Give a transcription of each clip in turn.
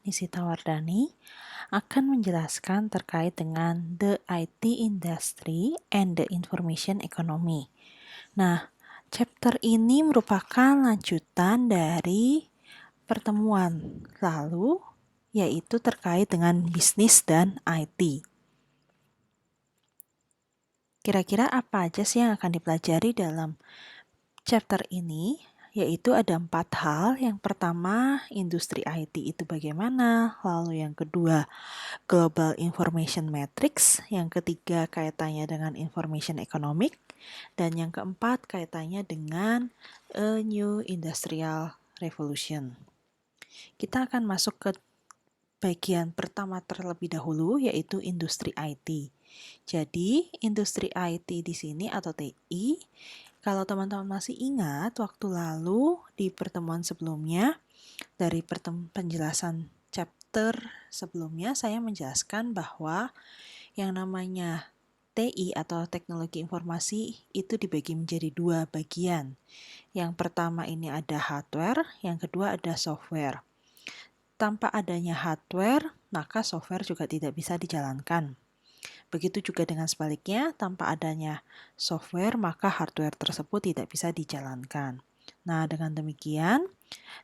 Nisita Wardani, akan menjelaskan terkait dengan the IT industry and the information economy. Nah, chapter ini merupakan lanjutan dari pertemuan lalu, yaitu terkait dengan bisnis dan IT. Kira-kira apa aja sih yang akan dipelajari dalam chapter ini? Yaitu ada 4 hal. Yang pertama, industri IT itu bagaimana. Lalu yang kedua, Global Information Matrix. Yang ketiga, kaitannya dengan Information Economic. Dan yang keempat, kaitannya dengan a New Industrial Revolution. Kita akan masuk ke bagian pertama terlebih dahulu, yaitu industri IT. Jadi, industri IT di sini atau TI, kalau teman-teman masih ingat, waktu lalu di pertemuan sebelumnya, dari penjelasan chapter sebelumnya, saya menjelaskan bahwa yang namanya TI atau teknologi informasi itu dibagi menjadi 2 bagian. Yang pertama ini ada hardware, yang kedua ada software. Tanpa adanya hardware, maka software juga tidak bisa dijalankan. Begitu juga dengan sebaliknya, tanpa adanya software, maka hardware tersebut tidak bisa dijalankan. Nah, dengan demikian,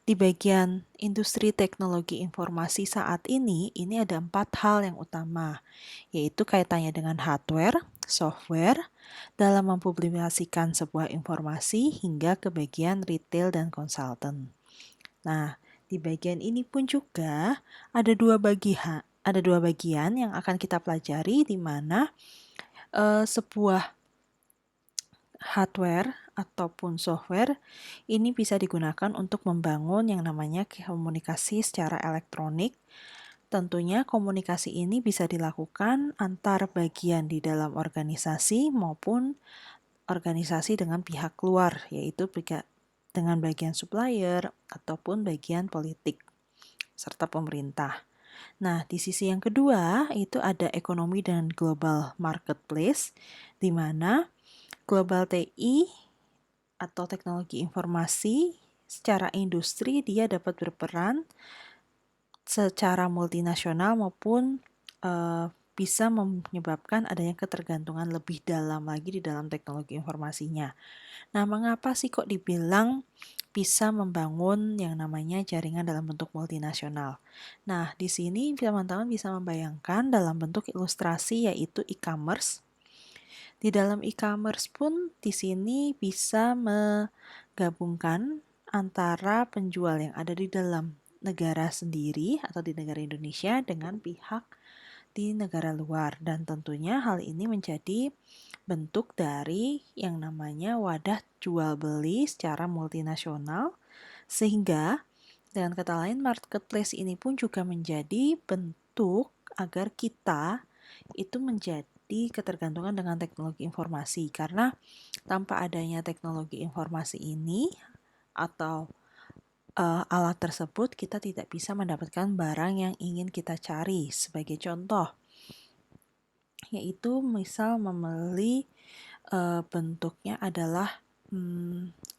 di bagian industri teknologi informasi saat ini ada 4 hal yang utama, yaitu kaitannya dengan hardware, software, dalam mempublikasikan sebuah informasi hingga ke bagian retail dan konsultan. Nah, di bagian ini pun juga ada dua bagian yang akan kita pelajari, di mana sebuah hardware ataupun software ini bisa digunakan untuk membangun yang namanya komunikasi secara elektronik. Tentunya komunikasi ini bisa dilakukan antar bagian di dalam organisasi maupun organisasi dengan pihak luar, yaitu dengan bagian supplier ataupun bagian politik serta pemerintah. Nah, di sisi yang kedua itu ada ekonomi dan global marketplace, di mana global TI atau teknologi informasi secara industri dia dapat berperan secara multinasional maupun bisa menyebabkan adanya ketergantungan lebih dalam lagi di dalam teknologi informasinya. Nah, mengapa sih kok dibilang bisa membangun yang namanya jaringan dalam bentuk multinasional? Nah, di sini teman-teman bisa membayangkan dalam bentuk ilustrasi yaitu e-commerce. Di dalam e-commerce pun di sini bisa menggabungkan antara penjual yang ada di dalam negara sendiri atau di negara Indonesia dengan pihak di negara luar, dan tentunya hal ini menjadi bentuk dari yang namanya wadah jual beli secara multinasional, sehingga dengan kata lain marketplace ini pun juga menjadi bentuk agar kita itu menjadi ketergantungan dengan teknologi informasi, karena tanpa adanya teknologi informasi ini atau alat tersebut, kita tidak bisa mendapatkan barang yang ingin kita cari. Sebagai contoh, yaitu misal membeli bentuknya adalah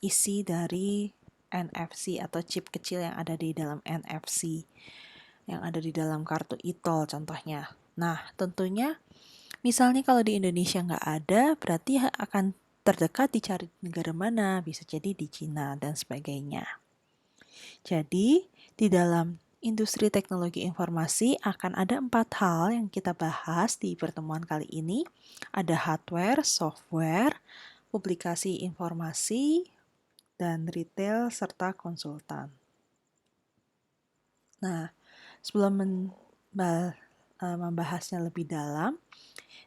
isi dari NFC atau chip kecil yang ada di dalam NFC, yang ada di dalam kartu e-tol contohnya. Nah, tentunya misalnya kalau di Indonesia nggak ada, berarti akan terdekat dicari negara mana, bisa jadi di Cina dan sebagainya. Jadi, di dalam industri teknologi informasi akan ada 4 hal yang kita bahas di pertemuan kali ini. Ada hardware, software, publikasi informasi, dan retail serta konsultan. Nah, sebelum membahasnya lebih dalam,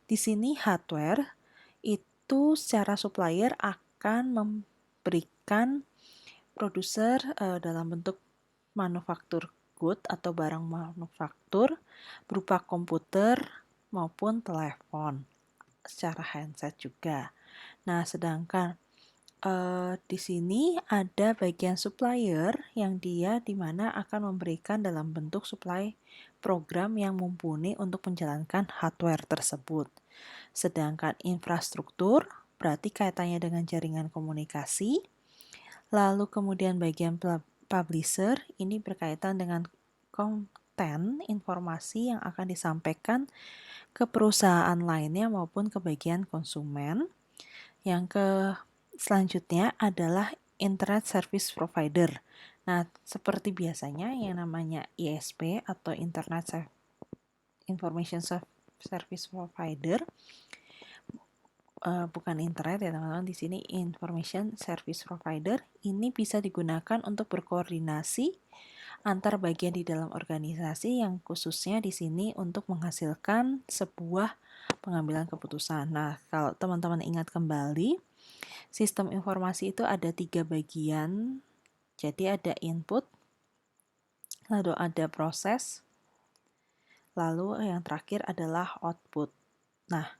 di sini hardware itu secara supplier akan memberikan produser dalam bentuk manufaktur good atau barang manufaktur berupa komputer maupun telepon secara handset juga. Nah, sedangkan di sini ada bagian supplier yang dia dimana akan memberikan dalam bentuk supply program yang mumpuni untuk menjalankan hardware tersebut. Sedangkan infrastruktur berarti kaitannya dengan jaringan komunikasi. Lalu kemudian bagian publisher ini berkaitan dengan konten informasi yang akan disampaikan ke perusahaan lainnya maupun ke bagian konsumen. Selanjutnya adalah Internet Service Provider. Nah, seperti biasanya yang namanya ISP atau Information Service Provider, bukan internet ya teman-teman, di sini Information Service Provider ini bisa digunakan untuk berkoordinasi antar bagian di dalam organisasi yang khususnya di sini untuk menghasilkan sebuah pengambilan keputusan. Nah, kalau teman-teman ingat kembali, sistem informasi itu ada 3 bagian. Jadi ada input, lalu ada proses, lalu yang terakhir adalah output. Nah,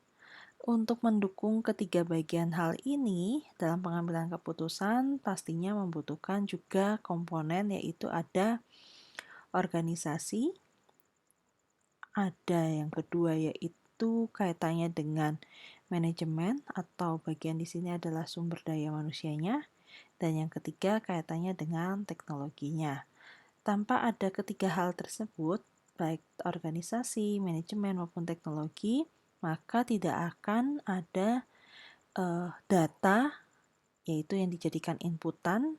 untuk mendukung ketiga bagian hal ini dalam pengambilan keputusan pastinya membutuhkan juga komponen, yaitu ada organisasi, ada yang kedua yaitu kaitannya dengan manajemen atau bagian di sini adalah sumber daya manusianya, dan yang ketiga kaitannya dengan teknologinya. Tanpa ada ketiga hal tersebut, baik organisasi, manajemen maupun teknologi, maka tidak akan ada data, yaitu yang dijadikan inputan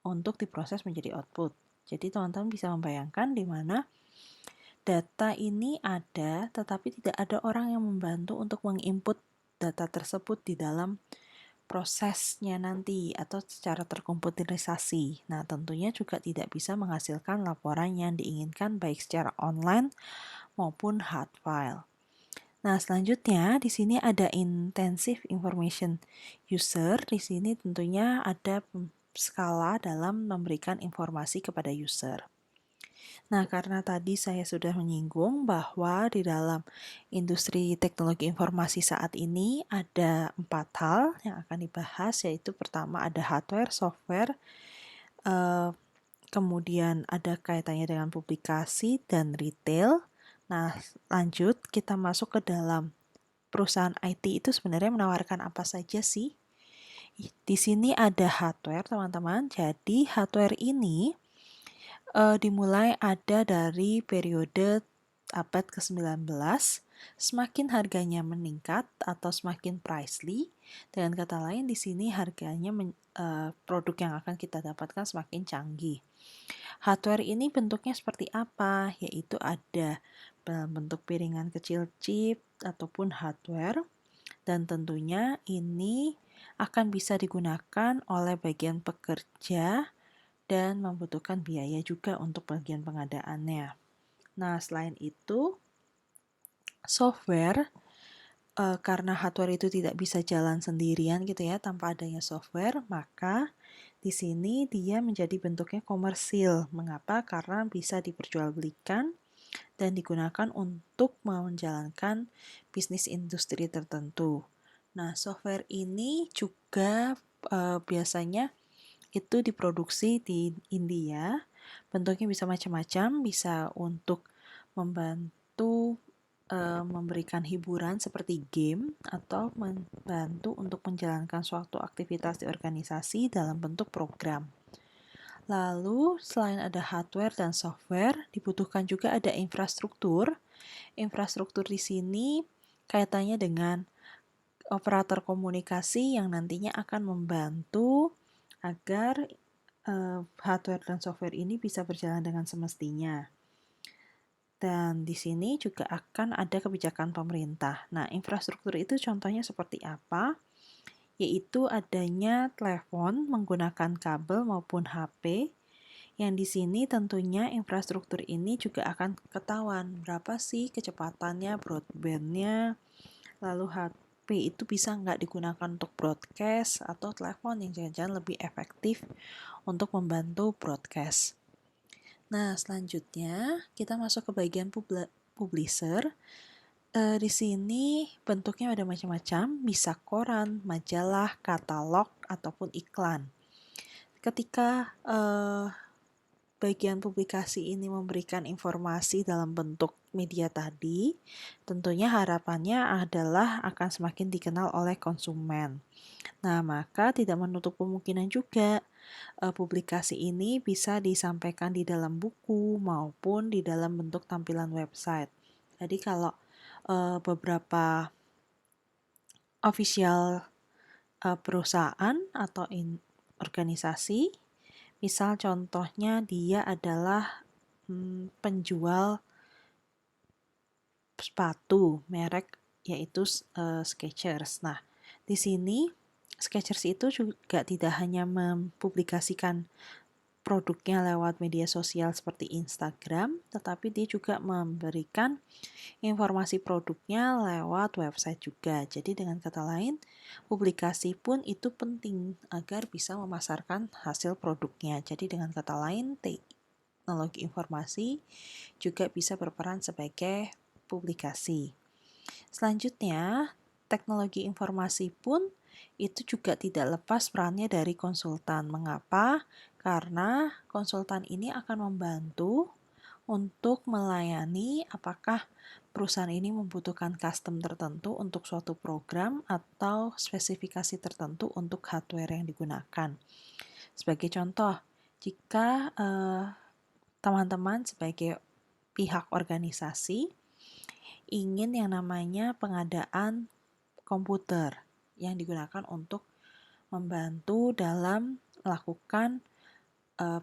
untuk diproses menjadi output. Jadi teman-teman bisa membayangkan di mana data ini ada, tetapi tidak ada orang yang membantu untuk menginput data tersebut di dalam prosesnya nanti atau secara terkomputerisasi. Nah, tentunya juga tidak bisa menghasilkan laporan yang diinginkan baik secara online maupun hard file. Nah, selanjutnya di sini ada intensive information user. Di sini tentunya ada skala dalam memberikan informasi kepada user. Nah, karena tadi saya sudah menyinggung bahwa di dalam industri teknologi informasi saat ini ada 4 hal yang akan dibahas, yaitu pertama ada hardware, software, kemudian ada kaitannya dengan publikasi dan retail. Nah, lanjut kita masuk ke dalam perusahaan IT itu sebenarnya menawarkan apa saja sih? Di sini ada hardware, teman-teman. Jadi hardware ini dimulai ada dari periode abad ke-19, semakin harganya meningkat atau semakin pricely. Dengan kata lain, di sini harganya produk yang akan kita dapatkan semakin canggih. Hardware ini bentuknya seperti apa? Yaitu ada dalam bentuk piringan kecil chip ataupun hardware, dan tentunya ini akan bisa digunakan oleh bagian pekerja dan membutuhkan biaya juga untuk bagian pengadaannya. Nah, selain itu, software, karena hardware itu tidak bisa jalan sendirian gitu ya, tanpa adanya software, maka di sini dia menjadi bentuknya komersil. Mengapa? Karena bisa diperjualbelikan dan digunakan untuk menjalankan bisnis industri tertentu. Nah, software ini juga biasanya itu diproduksi di India. Bentuknya bisa macam-macam, bisa untuk membantu memberikan hiburan seperti game, atau membantu untuk menjalankan suatu aktivitas di organisasi dalam bentuk program. Lalu, selain ada hardware dan software, dibutuhkan juga ada infrastruktur. Infrastruktur di sini kaitannya dengan operator komunikasi yang nantinya akan membantu agar hardware dan software ini bisa berjalan dengan semestinya. Dan di sini juga akan ada kebijakan pemerintah. Nah, infrastruktur itu contohnya seperti apa? Yaitu adanya telepon menggunakan kabel maupun HP, yang di sini tentunya infrastruktur ini juga akan ketahuan berapa sih kecepatannya, broadbandnya, lalu HP itu bisa nggak digunakan untuk broadcast, atau telepon yang jangan-jangan lebih efektif untuk membantu broadcast. Nah, selanjutnya kita masuk ke bagian publisher. Di sini bentuknya ada macam-macam, bisa koran, majalah, katalog, ataupun iklan. Ketika bagian publikasi ini memberikan informasi dalam bentuk media tadi, tentunya harapannya adalah akan semakin dikenal oleh konsumen. Nah, maka tidak menutup kemungkinan juga publikasi ini bisa disampaikan di dalam buku maupun di dalam bentuk tampilan website. Jadi kalau beberapa official perusahaan atau organisasi, misal contohnya dia adalah penjual sepatu merek yaitu Skechers. Nah, di sini Skechers itu juga tidak hanya mempublikasikan produknya lewat media sosial seperti Instagram, tetapi dia juga memberikan informasi produknya lewat website juga. Jadi dengan kata lain, publikasi pun itu penting agar bisa memasarkan hasil produknya. Jadi dengan kata lain, teknologi informasi juga bisa berperan sebagai publikasi. Selanjutnya, teknologi informasi pun itu juga tidak lepas perannya dari konsultan. Mengapa? Karena konsultan ini akan membantu untuk melayani apakah perusahaan ini membutuhkan custom tertentu untuk suatu program atau spesifikasi tertentu untuk hardware yang digunakan. Sebagai contoh, jika teman-teman sebagai pihak organisasi ingin yang namanya pengadaan komputer yang digunakan untuk membantu dalam melakukan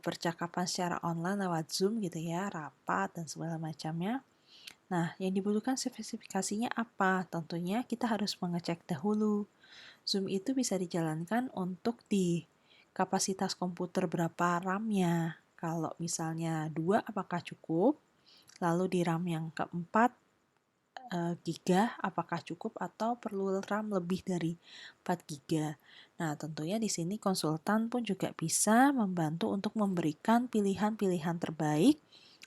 percakapan secara online lewat Zoom gitu ya, rapat dan segala macamnya. Nah, yang dibutuhkan spesifikasinya apa? Tentunya kita harus mengecek dahulu. Zoom itu bisa dijalankan untuk di kapasitas komputer berapa RAM-nya. Kalau misalnya 2 apakah cukup? Lalu di RAM yang keempat giga apakah cukup atau perlu RAM lebih dari 4 giga. Nah, tentunya di sini konsultan pun juga bisa membantu untuk memberikan pilihan-pilihan terbaik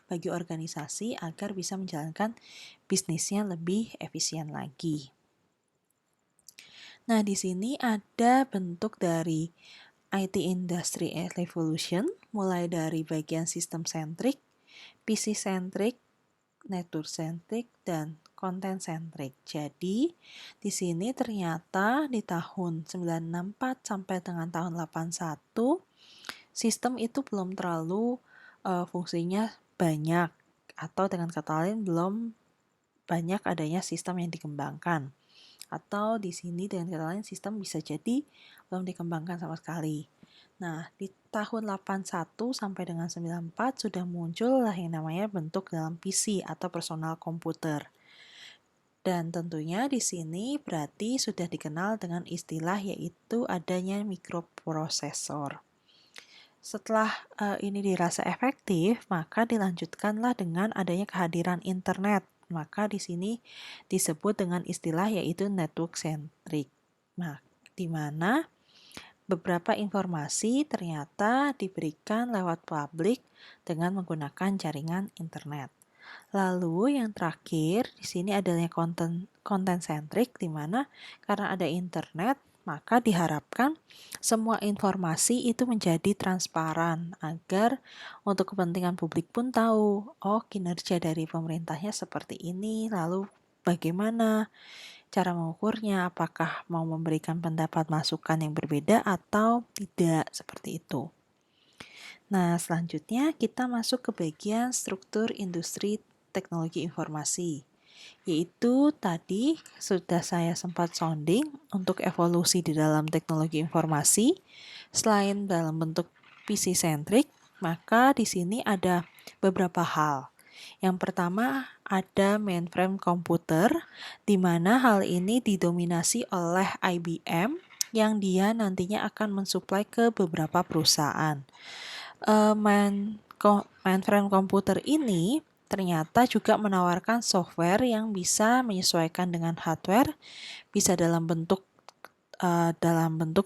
bagi organisasi agar bisa menjalankan bisnisnya lebih efisien lagi. Nah, di sini ada bentuk dari IT Industry Revolution, mulai dari bagian sistem sentrik, PC sentrik, network centric, dan content centric. Jadi, di sini ternyata di tahun 964 sampai dengan tahun 81, sistem itu belum terlalu fungsinya banyak, atau dengan kata lain belum banyak adanya sistem yang dikembangkan. Atau di sini dengan kata lain sistem bisa jadi belum dikembangkan sama sekali. Nah, di tahun 81 sampai dengan 94 sudah muncul lah yang namanya bentuk dalam PC atau personal komputer. Dan tentunya di sini berarti sudah dikenal dengan istilah yaitu adanya mikroprosesor. Setelah ini dirasa efektif, maka dilanjutkanlah dengan adanya kehadiran internet. Maka di sini disebut dengan istilah yaitu network centric. Nah, di mana beberapa informasi ternyata diberikan lewat publik dengan menggunakan jaringan internet. Lalu yang terakhir di sini adanya konten centric, di mana karena ada internet maka diharapkan semua informasi itu menjadi transparan agar untuk kepentingan publik pun tahu, oh kinerja dari pemerintahnya seperti ini, lalu bagaimana cara mengukurnya, apakah mau memberikan pendapat masukan yang berbeda atau tidak, seperti itu. Nah, selanjutnya kita masuk ke bagian struktur industri teknologi informasi, yaitu tadi sudah saya sempat sounding untuk evolusi di dalam teknologi informasi. Selain dalam bentuk PC-centric, maka di sini ada beberapa hal. Yang pertama ada mainframe komputer, di mana hal ini didominasi oleh IBM yang dia nantinya akan mensuplai ke beberapa perusahaan. Mainframe komputer ini ternyata juga menawarkan software yang bisa menyesuaikan dengan hardware, bisa dalam bentuk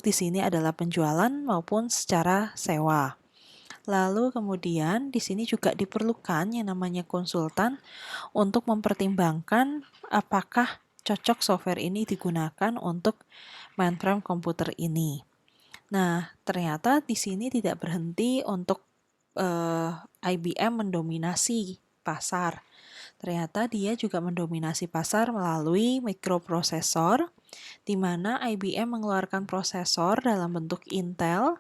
di sini adalah penjualan maupun secara sewa. Lalu kemudian di sini juga diperlukan yang namanya konsultan untuk mempertimbangkan apakah cocok software ini digunakan untuk mainframe komputer ini. Nah, ternyata di sini tidak berhenti untuk IBM mendominasi pasar. Ternyata dia juga mendominasi pasar melalui mikroprosesor di mana IBM mengeluarkan prosesor dalam bentuk Intel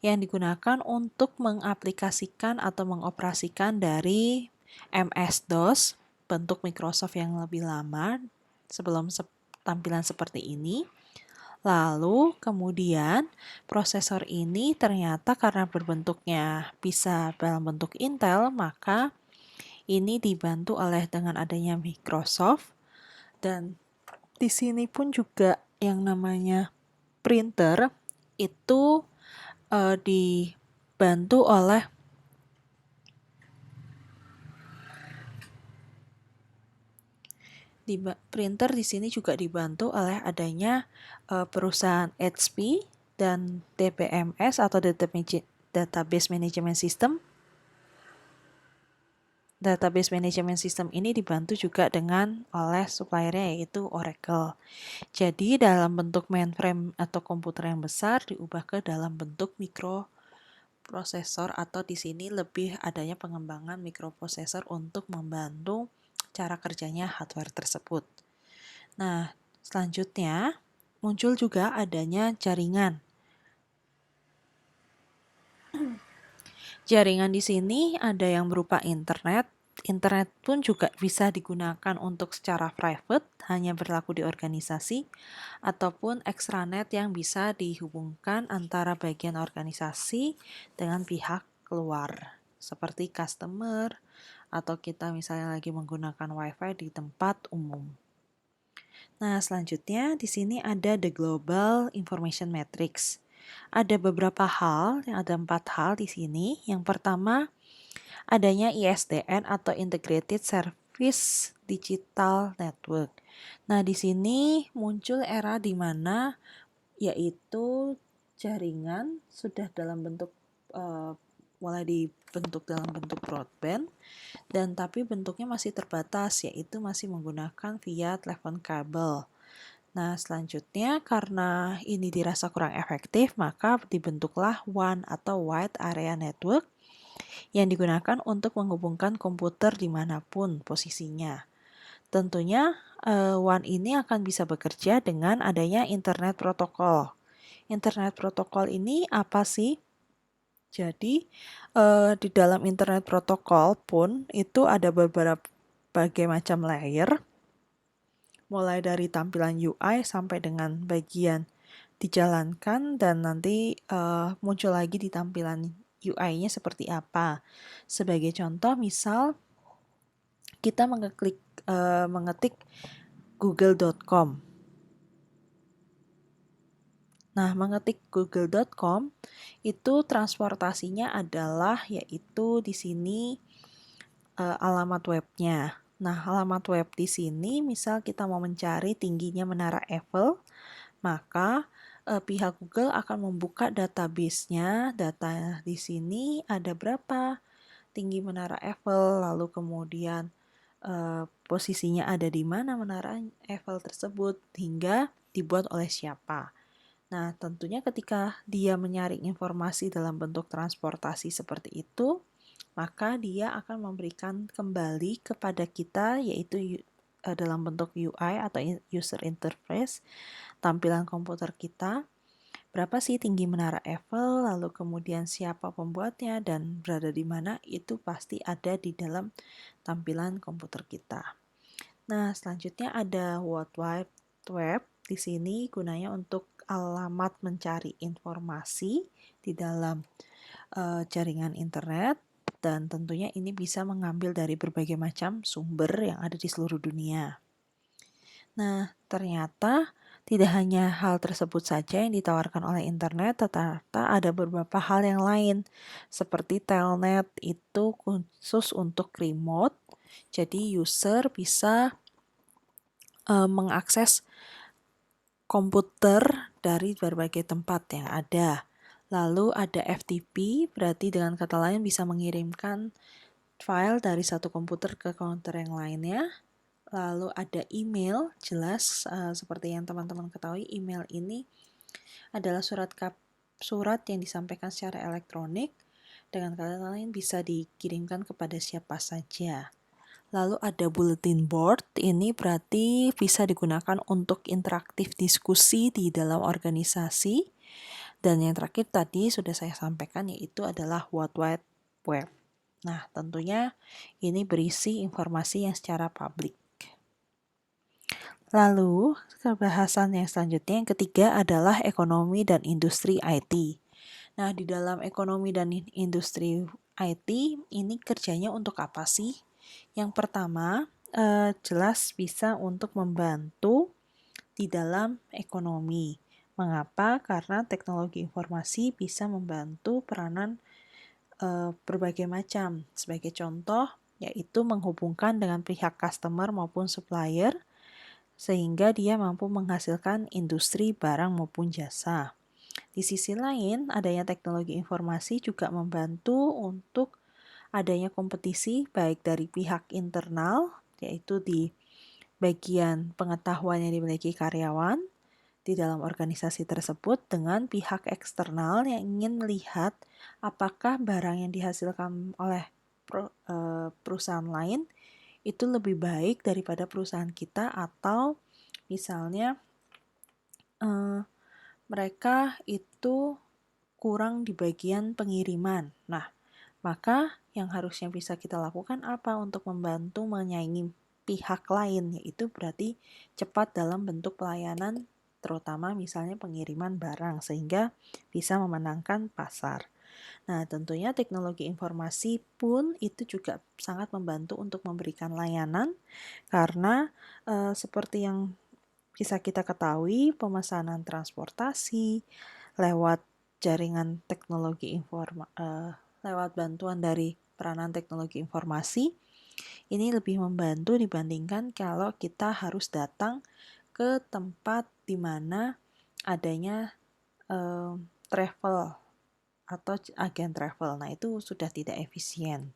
yang digunakan untuk mengaplikasikan atau mengoperasikan dari MS-DOS, bentuk Microsoft yang lebih lama sebelum tampilan seperti ini. Lalu kemudian prosesor ini ternyata karena berbentuknya bisa dalam bentuk Intel, maka ini dibantu oleh dengan adanya Microsoft, dan di sini pun juga yang namanya printer itu dibantu oleh printer di sini juga dibantu oleh adanya perusahaan HP dan DBMS atau Database Management System. Database Management System ini dibantu juga dengan oleh suppliernya yaitu Oracle. Jadi dalam bentuk mainframe atau komputer yang besar diubah ke dalam bentuk mikroprosesor, atau di sini lebih adanya pengembangan mikroprosesor untuk membantu cara kerjanya hardware tersebut. Nah, selanjutnya muncul juga adanya jaringan. Jaringan di sini ada yang berupa internet. Internet pun juga bisa digunakan untuk secara private, hanya berlaku di organisasi, ataupun extranet yang bisa dihubungkan antara bagian organisasi dengan pihak luar, seperti customer, atau kita misalnya lagi menggunakan WiFi di tempat umum. Nah, selanjutnya di sini ada the Global Information Matrix. Ada beberapa hal, ada 4 hal di sini. Yang pertama, adanya ISDN atau Integrated Service Digital Network. Nah, di sini muncul era di mana yaitu jaringan sudah dalam bentuk mulai dibentuk dalam bentuk broadband, dan tapi bentuknya masih terbatas, yaitu masih menggunakan via telepon kabel. Nah, selanjutnya karena ini dirasa kurang efektif, maka dibentuklah WAN atau Wide Area Network yang digunakan untuk menghubungkan komputer dimanapun posisinya. Tentunya WAN ini akan bisa bekerja dengan adanya Internet Protocol. Internet Protocol ini apa sih? Jadi di dalam Internet Protocol pun itu ada berbagai macam layer, mulai dari tampilan UI sampai dengan bagian dijalankan dan nanti muncul lagi di tampilan UI-nya seperti apa. Sebagai contoh, misal kita mengetik google.com. Nah, mengetik google.com itu transportasinya adalah yaitu di sini alamat webnya. Nah, alamat web di sini misal kita mau mencari tingginya Menara Eiffel, maka pihak Google akan membuka database-nya. Data di sini ada berapa tinggi Menara Eiffel, lalu kemudian posisinya ada di mana Menara Eiffel tersebut, hingga dibuat oleh siapa. Nah, tentunya ketika dia menyaring informasi dalam bentuk transportasi seperti itu, maka dia akan memberikan kembali kepada kita, yaitu dalam bentuk UI atau user interface, tampilan komputer kita, berapa sih tinggi Menara Eiffel, lalu kemudian siapa pembuatnya dan berada di mana, itu pasti ada di dalam tampilan komputer kita. Nah, selanjutnya ada World Wide Web. Di sini gunanya untuk alamat mencari informasi di dalam jaringan internet, dan tentunya ini bisa mengambil dari berbagai macam sumber yang ada di seluruh dunia. Nah, ternyata tidak hanya hal tersebut saja yang ditawarkan oleh internet, tetapi ada beberapa hal yang lain, seperti telnet itu khusus untuk remote, jadi user bisa mengakses komputer dari berbagai tempat yang ada. Lalu ada FTP, berarti dengan kata lain bisa mengirimkan file dari satu komputer ke komputer yang lainnya. Lalu ada email, jelas seperti yang teman-teman ketahui, email ini adalah surat yang disampaikan secara elektronik, dengan kata lain bisa dikirimkan kepada siapa saja. Lalu ada bulletin board, ini berarti bisa digunakan untuk interaktif diskusi di dalam organisasi. Dan yang terakhir tadi sudah saya sampaikan, yaitu adalah World Wide Web. Nah, tentunya ini berisi informasi yang secara publik. Lalu, kebahasan yang selanjutnya yang ketiga adalah ekonomi dan industri IT. Nah, di dalam ekonomi dan industri IT ini kerjanya untuk apa sih? Yang pertama, jelas bisa untuk membantu di dalam ekonomi. Mengapa? Karena teknologi informasi bisa membantu peranan berbagai macam. Sebagai contoh, yaitu menghubungkan dengan pihak customer maupun supplier, sehingga dia mampu menghasilkan industri barang maupun jasa. Di sisi lain, adanya teknologi informasi juga membantu untuk adanya kompetisi baik dari pihak internal, yaitu di bagian pengetahuan yang dimiliki karyawan di dalam organisasi tersebut, dengan pihak eksternal yang ingin melihat apakah barang yang dihasilkan oleh perusahaan lain itu lebih baik daripada perusahaan kita, atau misalnya mereka itu kurang di bagian pengiriman. Nah, maka yang harusnya bisa kita lakukan apa untuk membantu menyaingi pihak lain, yaitu berarti cepat dalam bentuk pelayanan, terutama misalnya pengiriman barang, sehingga bisa memenangkan pasar. Nah, tentunya teknologi informasi pun itu juga sangat membantu untuk memberikan layanan, karena seperti yang bisa kita ketahui, pemesanan transportasi lewat jaringan teknologi lewat bantuan dari peranan teknologi informasi, ini lebih membantu dibandingkan kalau kita harus datang ke tempat di mana adanya travel atau agen travel. Nah, itu sudah tidak efisien.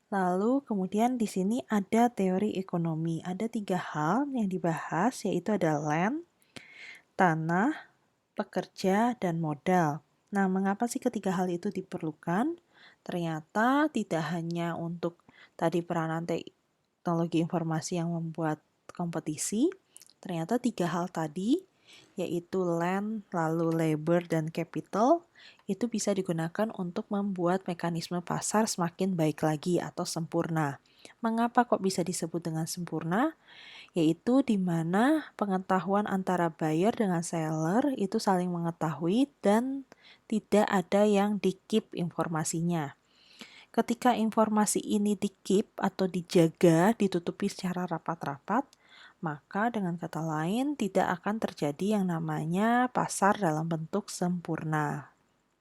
Lalu kemudian di sini ada teori ekonomi. Ada 3 hal yang dibahas, yaitu ada land, tanah, pekerja, dan modal. Nah, mengapa sih ketiga hal itu diperlukan? Ternyata tidak hanya untuk tadi peranan teknologi informasi yang membuat kompetisi, ternyata 3 hal tadi, yaitu land, lalu labor, dan capital, itu bisa digunakan untuk membuat mekanisme pasar semakin baik lagi atau sempurna. Mengapa kok bisa disebut dengan sempurna? Yaitu di mana pengetahuan antara buyer dengan seller itu saling mengetahui dan tidak ada yang di-keep informasinya. Ketika informasi ini di-keep atau dijaga, ditutupi secara rapat-rapat, maka dengan kata lain tidak akan terjadi yang namanya pasar dalam bentuk sempurna.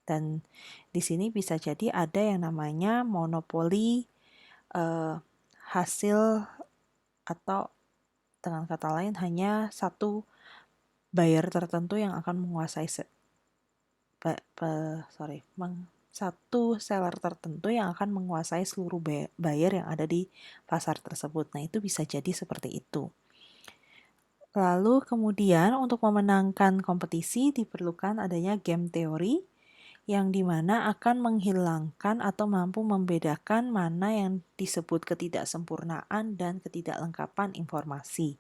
Dan di sini bisa jadi ada yang namanya monopoli hasil, atau dengan kata lain hanya satu buyer tertentu yang akan menguasai satu seller tertentu yang akan menguasai seluruh buyer yang ada di pasar tersebut. Nah, itu bisa jadi seperti itu. Lalu kemudian untuk memenangkan kompetisi diperlukan adanya game teori, yang dimana akan menghilangkan atau mampu membedakan mana yang disebut ketidaksempurnaan dan ketidaklengkapan informasi.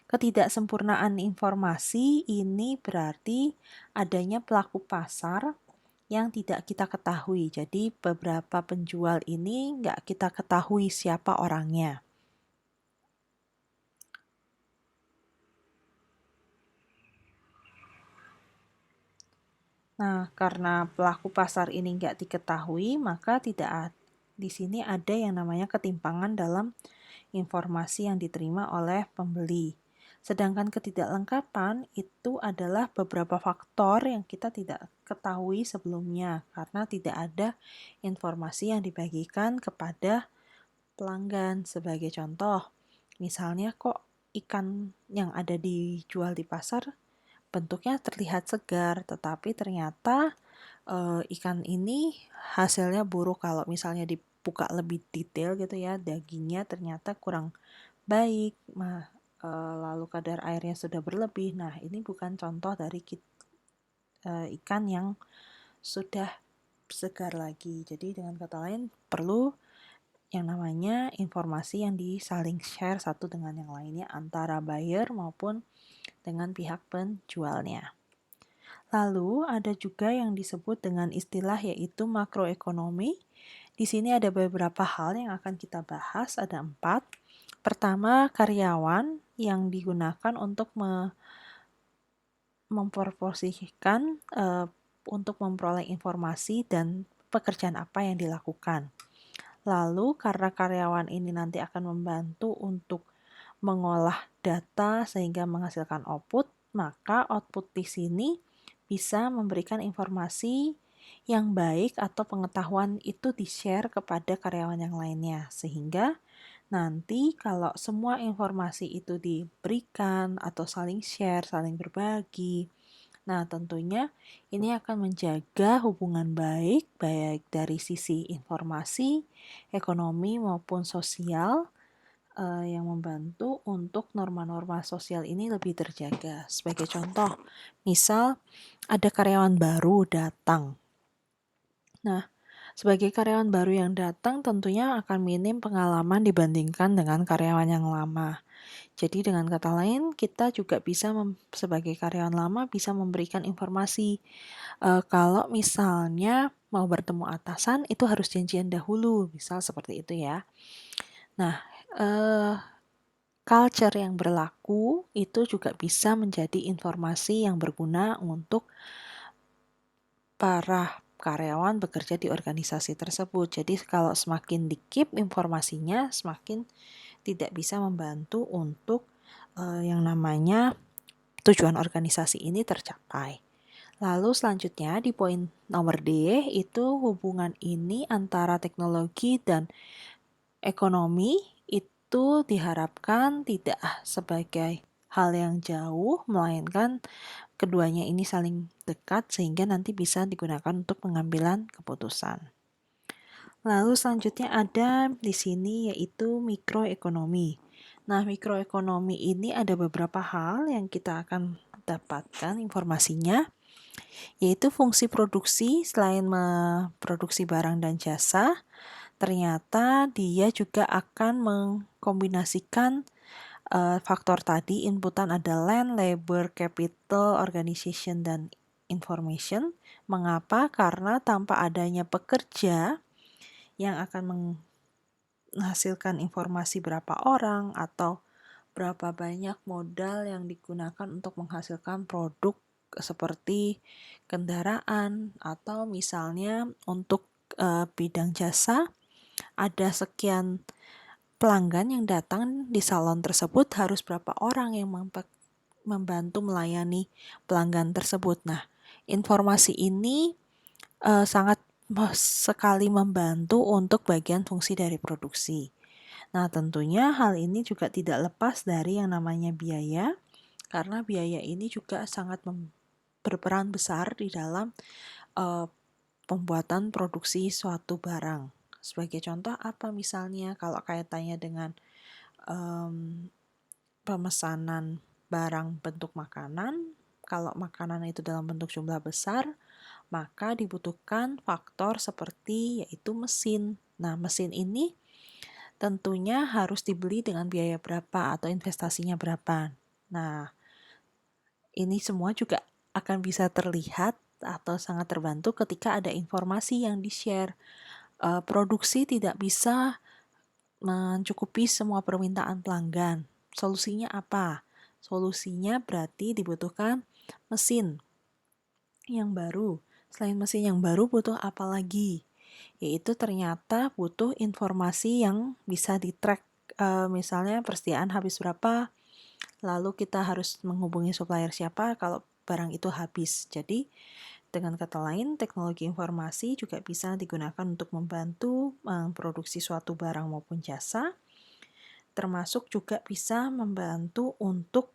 Ketidaksempurnaan informasi ini berarti adanya pelaku pasar yang tidak kita ketahui. Jadi beberapa penjual ini nggak kita ketahui siapa orangnya. Nah, karena pelaku pasar ini nggak diketahui, maka di sini ada yang namanya ketimpangan dalam informasi yang diterima oleh pembeli. Sedangkan ketidaklengkapan itu adalah beberapa faktor yang kita tidak ketahui sebelumnya, karena tidak ada informasi yang dibagikan kepada pelanggan. Sebagai contoh, misalnya kok ikan yang ada dijual di pasar bentuknya terlihat segar, tetapi ternyata ikan ini hasilnya buruk. Kalau misalnya dibuka lebih detail gitu ya, dagingnya ternyata kurang baik, lalu kadar airnya sudah berlebih. Nah, ini bukan contoh dari ikan yang sudah segar lagi. Jadi dengan kata lain, perlu yang namanya informasi yang disaling share satu dengan yang lainnya antara buyer maupun dengan pihak penjualnya. Lalu ada juga yang disebut dengan istilah yaitu makroekonomi. Di sini ada beberapa hal yang akan kita bahas, ada 4. Pertama, karyawan yang digunakan untuk memproporsikan untuk memperoleh informasi dan pekerjaan apa yang dilakukan. Lalu karena karyawan ini nanti akan membantu untuk mengolah data sehingga menghasilkan output, maka output di sini bisa memberikan informasi yang baik atau pengetahuan itu di-share kepada karyawan yang lainnya. Sehingga nanti kalau semua informasi itu diberikan atau saling share, saling berbagi, nah tentunya ini akan menjaga hubungan baik dari sisi informasi, ekonomi maupun sosial yang membantu untuk norma-norma sosial ini lebih terjaga. Sebagai contoh, misal ada karyawan baru datang. Nah, sebagai karyawan baru yang datang tentunya akan minim pengalaman dibandingkan dengan karyawan yang lama. Jadi dengan kata lain, kita juga bisa sebagai karyawan lama bisa memberikan informasi. Kalau misalnya mau bertemu atasan itu harus janjian dahulu, misal seperti itu ya. Nah, culture yang berlaku itu juga bisa menjadi informasi yang berguna untuk para karyawan bekerja di organisasi tersebut. Jadi kalau semakin di-keep informasinya, semakin tidak bisa membantu untuk yang namanya tujuan organisasi ini tercapai. Lalu selanjutnya di poin nomor D itu hubungan ini antara teknologi dan ekonomi itu diharapkan tidak sebagai hal yang jauh, melainkan keduanya ini saling dekat sehingga nanti bisa digunakan untuk pengambilan keputusan. Lalu selanjutnya ada di sini yaitu mikroekonomi. Nah, mikroekonomi ini ada beberapa hal yang kita akan dapatkan informasinya, yaitu fungsi produksi selain memproduksi barang dan jasa, ternyata dia juga akan mengkombinasikan faktor tadi, inputan ada land, labor, capital, organization, dan information. Mengapa? Karena tanpa adanya pekerja yang akan menghasilkan informasi berapa orang atau berapa banyak modal yang digunakan untuk menghasilkan produk seperti kendaraan atau misalnya untuk bidang jasa ada sekian pelanggan yang datang di salon tersebut, harus berapa orang yang membantu melayani pelanggan tersebut. Nah, informasi ini sangat sekali membantu untuk bagian fungsi dari produksi. Nah, tentunya hal ini juga tidak lepas dari yang namanya biaya, karena biaya ini juga sangat berperan besar di dalam pembuatan produksi suatu barang. Sebagai contoh apa misalnya kalau kaitannya dengan pemesanan barang bentuk makanan, kalau makanan itu dalam bentuk jumlah besar, maka dibutuhkan faktor seperti yaitu mesin. Nah, mesin ini tentunya harus dibeli dengan biaya berapa atau investasinya berapa. Nah, ini semua juga akan bisa terlihat atau sangat terbantu ketika ada informasi yang di-share. Produksi tidak bisa mencukupi semua permintaan pelanggan. Solusinya apa? Solusinya berarti dibutuhkan mesin yang baru. Selain mesin yang baru butuh apa lagi? Yaitu ternyata butuh informasi yang bisa di-track. Misalnya persediaan habis berapa, lalu kita harus menghubungi supplier siapa kalau barang itu habis. Jadi dengan kata lain, teknologi informasi juga bisa digunakan untuk membantu memproduksi suatu barang maupun jasa, termasuk juga bisa membantu untuk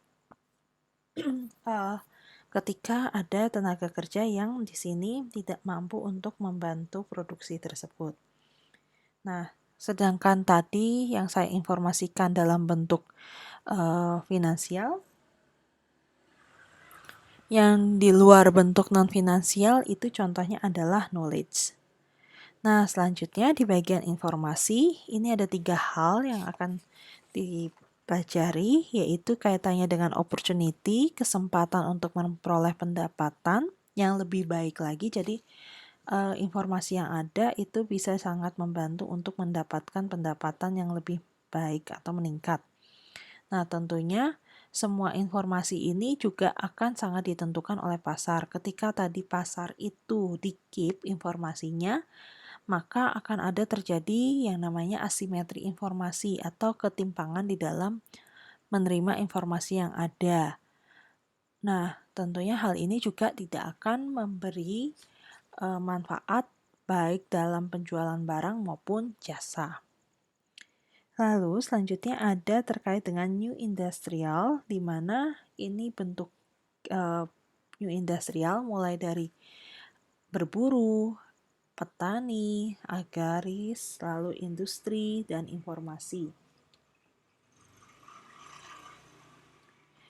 ketika ada tenaga kerja yang di sini tidak mampu untuk membantu produksi tersebut. Nah, sedangkan tadi yang saya informasikan dalam bentuk finansial, yang di luar bentuk non-finansial itu contohnya adalah knowledge. Nah, selanjutnya di bagian informasi, ini ada 3 hal yang akan dipelajari, yaitu kaitannya dengan opportunity, kesempatan untuk memperoleh pendapatan yang lebih baik lagi. Jadi, informasi yang ada itu bisa sangat membantu untuk mendapatkan pendapatan yang lebih baik atau meningkat. Nah, tentunya semua informasi ini juga akan sangat ditentukan oleh pasar. Ketika tadi pasar itu di-keep informasinya, maka akan ada terjadi yang namanya asimetri informasi atau ketimpangan di dalam menerima informasi yang ada. Nah, tentunya hal ini juga tidak akan memberi manfaat baik dalam penjualan barang maupun jasa. Lalu selanjutnya ada terkait dengan new industrial, di mana ini bentuk new industrial mulai dari berburu, petani, agraris, lalu industri, dan informasi.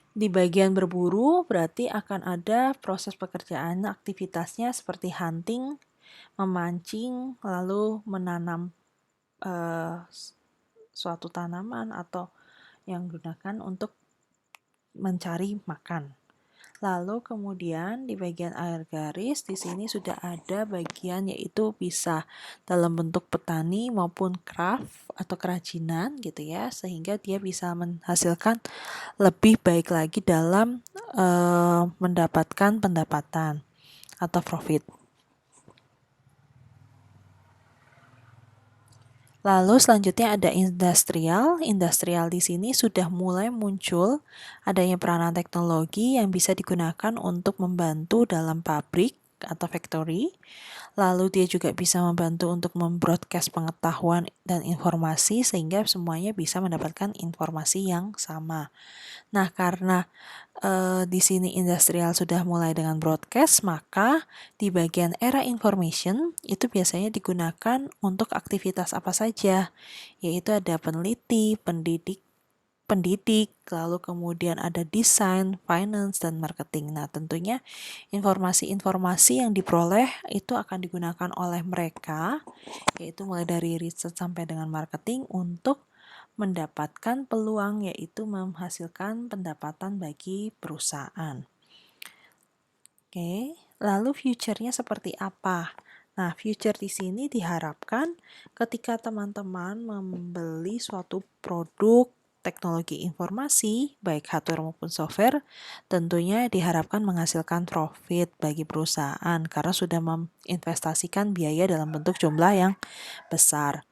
Di bagian berburu berarti akan ada proses pekerjaan aktivitasnya seperti hunting, memancing, lalu menanam suatu tanaman atau yang digunakan untuk mencari makan. Lalu kemudian di bagian akhir garis di sini sudah ada bagian yaitu bisa dalam bentuk petani maupun craft atau kerajinan gitu ya, sehingga dia bisa menghasilkan lebih baik lagi dalam mendapatkan pendapatan atau profit. Lalu selanjutnya ada industrial. Industrial di sini sudah mulai muncul adanya peranan teknologi yang bisa digunakan untuk membantu dalam pabrik atau factory. Lalu dia juga bisa membantu untuk membroadcast pengetahuan dan informasi sehingga semuanya bisa mendapatkan informasi yang sama. Nah, karena di sini industrial sudah mulai dengan broadcast, maka di bagian era information itu biasanya digunakan untuk aktivitas apa saja, yaitu ada peneliti, pendidik, lalu kemudian ada desain, finance, dan marketing. Nah, tentunya informasi-informasi yang diperoleh itu akan digunakan oleh mereka, yaitu mulai dari riset sampai dengan marketing untuk mendapatkan peluang yaitu menghasilkan pendapatan bagi perusahaan. Oke, lalu future-nya seperti apa? Nah, future di sini diharapkan ketika teman-teman membeli suatu produk teknologi informasi, baik hardware maupun software, tentunya diharapkan menghasilkan profit bagi perusahaan karena sudah menginvestasikan biaya dalam bentuk jumlah yang besar.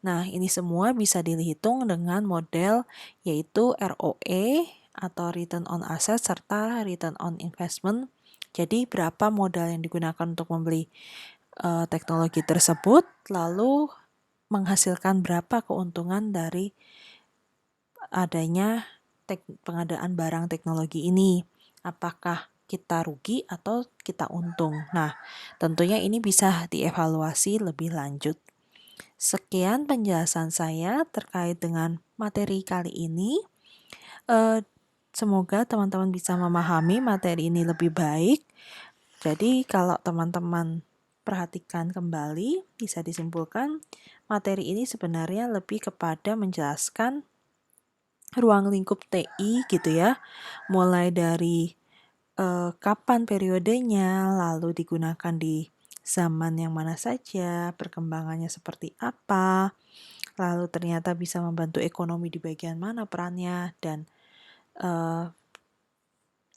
Nah, ini semua bisa dihitung dengan model yaitu ROE atau Return on Asset serta Return on Investment. Jadi, berapa modal yang digunakan untuk membeli teknologi tersebut, lalu menghasilkan berapa keuntungan dari adanya pengadaan barang teknologi ini. Apakah kita rugi atau kita untung? Nah, tentunya ini bisa dievaluasi lebih lanjut. Sekian penjelasan saya terkait dengan materi kali ini. Semoga teman-teman bisa memahami materi ini lebih baik. Jadi kalau teman-teman perhatikan kembali, bisa disimpulkan materi ini sebenarnya lebih kepada menjelaskan ruang lingkup TI gitu ya. Mulai dari kapan periodenya, lalu digunakan di zaman yang mana saja, perkembangannya seperti apa, lalu ternyata bisa membantu ekonomi di bagian mana perannya, dan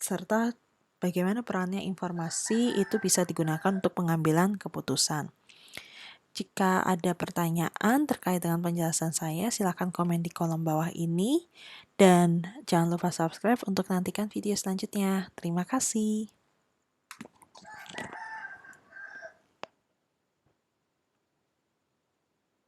serta bagaimana perannya informasi itu bisa digunakan untuk pengambilan keputusan. Jika ada pertanyaan terkait dengan penjelasan saya, silakan komen di kolom bawah ini. Dan jangan lupa subscribe untuk nantikan video selanjutnya. Terima kasih.